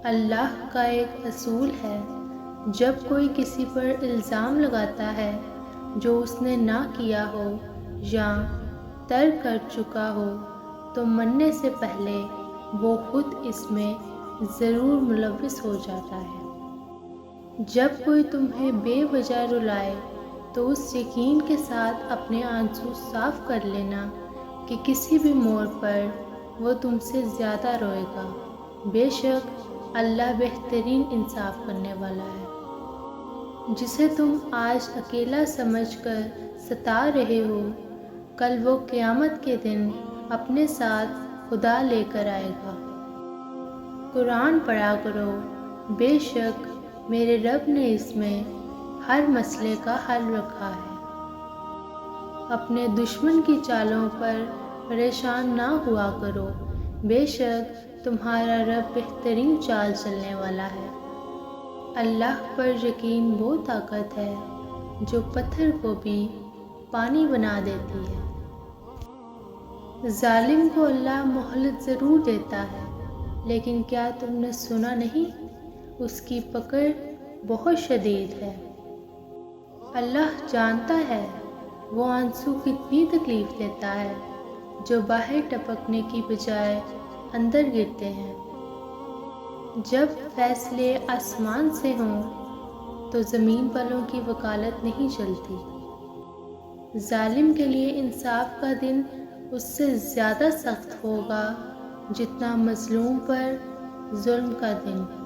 اللہ کا ایک اصول ہے، جب کوئی کسی پر الزام لگاتا ہے جو اس نے نہ کیا ہو یا ترک کر چکا ہو تو مننے سے پہلے وہ خود اس میں ضرور ملوث ہو جاتا ہے۔ جب کوئی تمہیں بے وجہ رلائے تو اس یقین کے ساتھ اپنے آنسو صاف کر لینا کہ کسی بھی موڑ پر وہ تم سے زیادہ روئے گا۔ بے شک اللہ بہترین انصاف کرنے والا ہے۔ جسے تم آج اکیلا سمجھ کر ستا رہے ہو، کل وہ قیامت کے دن اپنے ساتھ خدا لے کر آئے گا۔ قرآن پڑھا کرو، بے شک میرے رب نے اس میں ہر مسئلے کا حل رکھا ہے۔ اپنے دشمن کی چالوں پر پریشان نہ ہوا کرو، بے شک تمہارا رب بہترین چال چلنے والا ہے۔ اللہ پر یقین وہ طاقت ہے جو پتھر کو بھی پانی بنا دیتی ہے۔ ظالم کو اللہ مہلت ضرور دیتا ہے، لیکن کیا تم نے سنا نہیں؟ اس کی پکڑ بہت شدید ہے۔ اللہ جانتا ہے وہ آنسو کتنی تکلیف لیتا ہے جو باہر ٹپکنے کی بجائے اندر گرتے ہیں۔ جب فیصلے آسمان سے ہوں تو زمین والوں کی وکالت نہیں چلتی۔ ظالم کے لیے انصاف کا دن اس سے زیادہ سخت ہوگا جتنا مظلوم پر ظلم کا دن۔